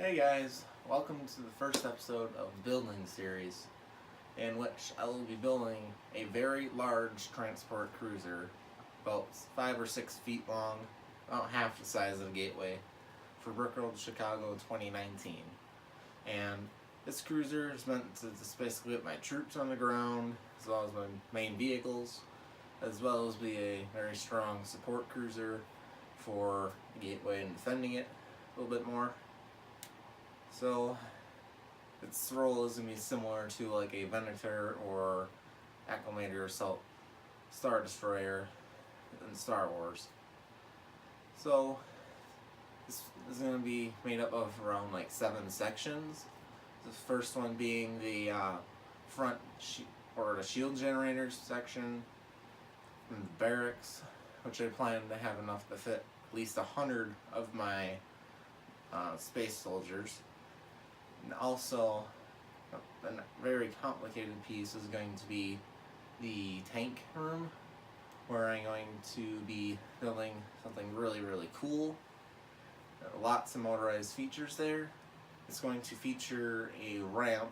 Hey guys, welcome to the first episode of the building series, in which I will be building a very large transport cruiser, about 5 or 6 feet long, about half the size of the Gateway, for Brickworld Chicago 2019. And this cruiser is meant to just basically put my troops on the ground, as well as my main vehicles, as well as be a very strong support cruiser for the Gateway and defending it a little bit more. So, its role is going to be similar to like a Venator or Acclamator Assault Star Destroyer in Star Wars. So, this is going to be made up of around like 7 sections. The first one being the front or the shield generators section, and the barracks, which I plan to have enough to fit at least 100 of my space soldiers. And also, a very complicated piece is going to be the tank room, where I'm going to be building something really, really cool. Lots of motorized features there. It's going to feature a ramp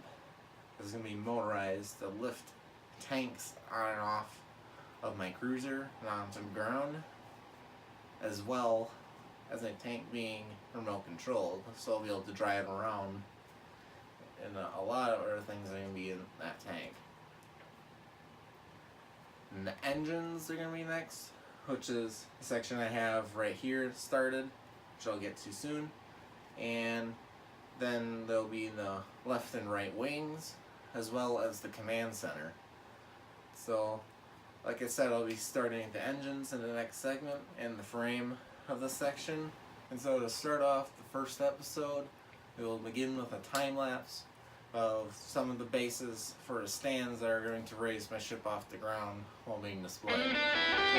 that's going to be motorized to lift tanks on and off of my cruiser and onto the ground, as well as a tank being remote controlled, so I'll be able to drive around. And a lot of other things are going to be in that tank. And the engines are going to be next, which is the section I have right here started, which I'll get to soon. And then there'll be the left and right wings, as well as the command center. So, like I said, I'll be starting at the engines in the next segment and the frame of this section. And so to start off the first episode, we will begin with a time lapse of some of the bases for the stands that are going to raise my ship off the ground while being displayed. So,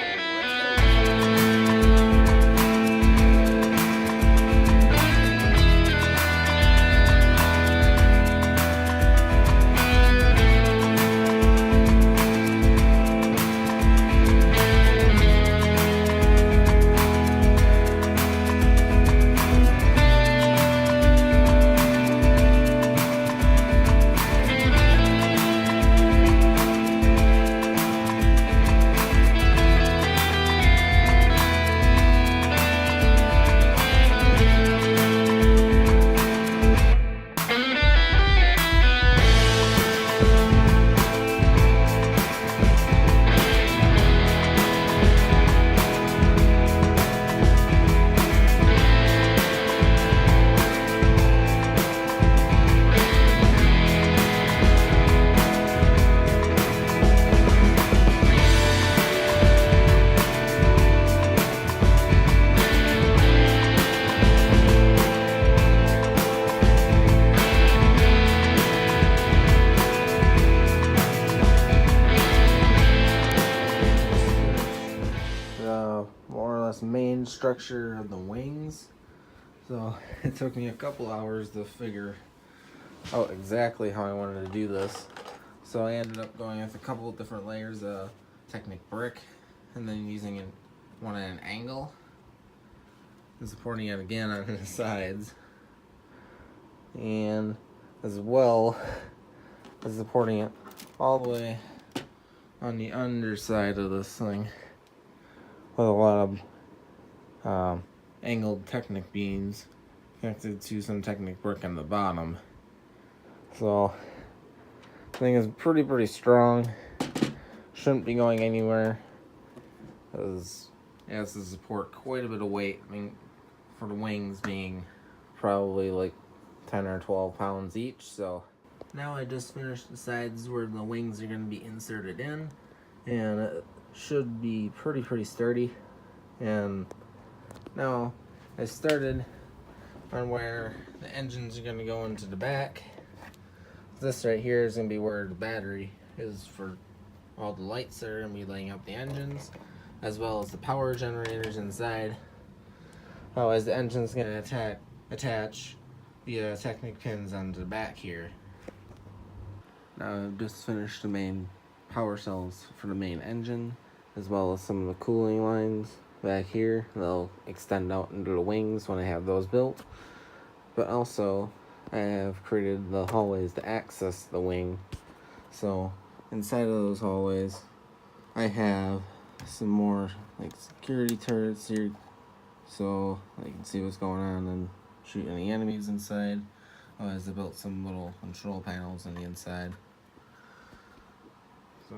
let's go. Main structure of the wings. So it took me a couple hours to figure out exactly how I wanted to do this. So I ended up going with a couple of different layers of Technic brick, and then using one at an angle and supporting it again on the sides, and as well as supporting it all the way on the underside of this thing with a lot of angled Technic beams connected to some Technic brick on the bottom. So the thing is pretty strong. Shouldn't be going anywhere, because it has to support quite a bit of weight. I mean, for the wings being probably like 10 or 12 pounds each. So now I just finished the sides where the wings are going to be inserted in, and it should be pretty sturdy. And now I started on where the engines are going to go into the back. This right here is going to be where the battery is for all the lights that are going to be laying up the engines, as well as the power generators inside. As the engine's going to attach the Technic pins onto the back here. Now I've just finished the main power cells for the main engine, as well as some of the cooling lines back here. They'll extend out into the wings when I have those built. but also I have created the hallways to access the wing. So inside of those hallways, I have some more like security turrets here, so I can see what's going on and shoot any enemies inside. Oh, I built some little control panels on the inside. So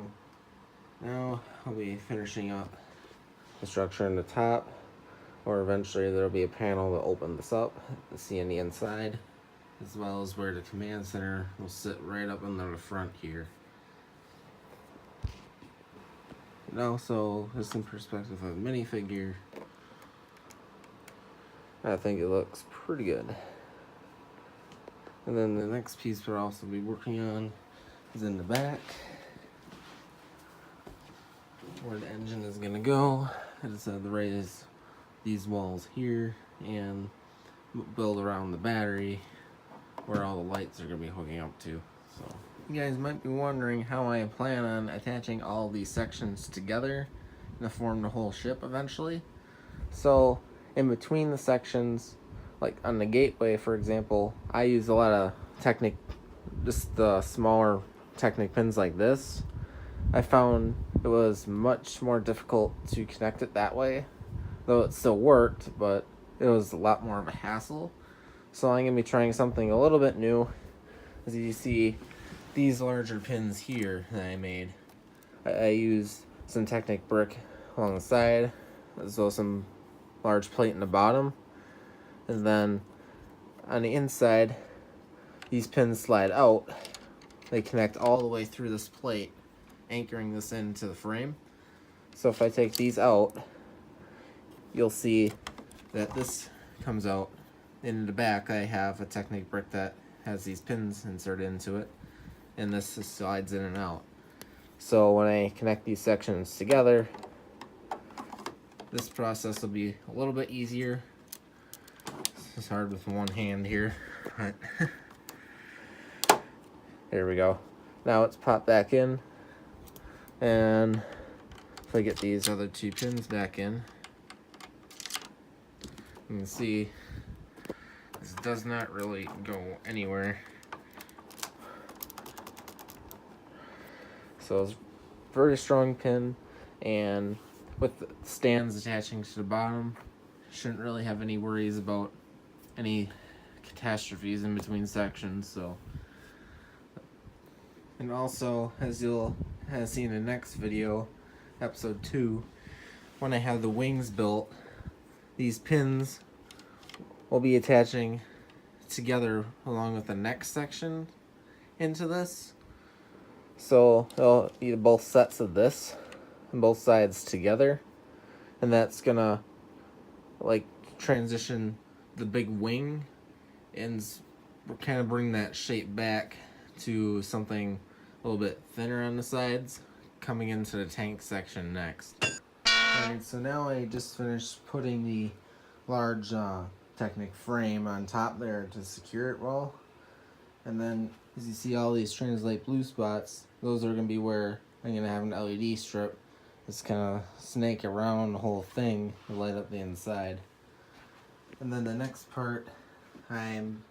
now I'll be finishing up the structure in the top, or eventually there'll be a panel that opens this up to see in the inside, as well as where the command center will sit right up in the front here. And also, just in perspective of the minifigure, I think it looks pretty good. And then the next piece we'll also be working on is in the back, where the engine is going to go. I just had to raise these walls here and build around the battery where all the lights are going to be hooking up to. So you guys might be wondering how I plan on attaching all these sections together to form the whole ship eventually. So in between the sections, like on the gateway, for example, I use a lot of just the smaller Technic pins like this. I found it was much more difficult to connect it that way, though it still worked, but it was a lot more of a hassle. So I'm going to be trying something a little bit new. As you see, these larger pins here that I made, I used some Technic brick along the side, as well as some large plate in the bottom. And then on the inside, these pins slide out. They connect all the way through this plate, anchoring this into the frame. So if I take these out, you'll see that this comes out. In the back, I have a Technic brick that has these pins inserted into it, and this just slides in and out. So when I connect these sections together, this process will be a little bit easier. It's hard with one hand here. There we go. Now it's popped back in, and if I get these other two pins back in, you can see this does not really go anywhere. So it's a very strong pin, and with the stands attaching to the bottom, shouldn't really have any worries about any catastrophes in between sections. So, and also, as you'll have seen in the next video, episode 2, when I have the wings built, these pins will be attaching together along with the next section into this. So they'll be both sets of this and both sides together, and that's gonna like transition the big wing and kind of bring that shape back to something a little bit thinner on the sides, coming into the tank section next. Alright, so now I just finished putting the large Technic frame on top there to secure it well. And then as you see all these translate blue spots, those are going to be where I'm going to have an LED strip that's kind of snake around the whole thing to light up the inside. And then the next part, I'm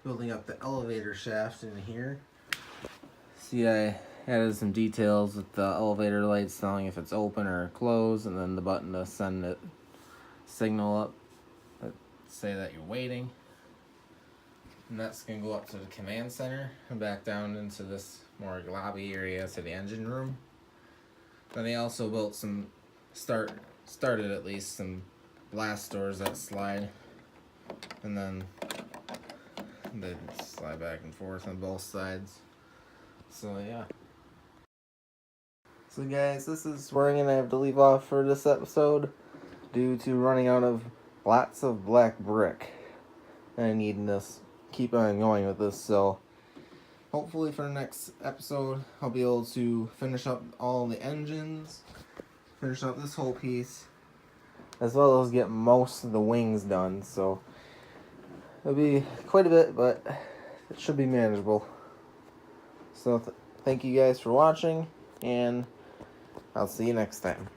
building up the elevator shaft in here. See, I added some details with the elevator lights telling if it's open or closed, and then the button to send it signal up that say that you're waiting. And that's going to go up to the command center and back down into this more lobby area to the engine room. Then they also built some, started at least, some blast doors that slide, and then they slide back and forth on both sides. So yeah. So guys, this is where I'm going to have to leave off for this episode due to running out of lots of black brick. And I need this, keep on going with this, so hopefully for the next episode I'll be able to finish up all the engines, finish up this whole piece, as well as get most of the wings done. So it'll be quite a bit, but it should be manageable. So thank you guys for watching, and I'll see you next time.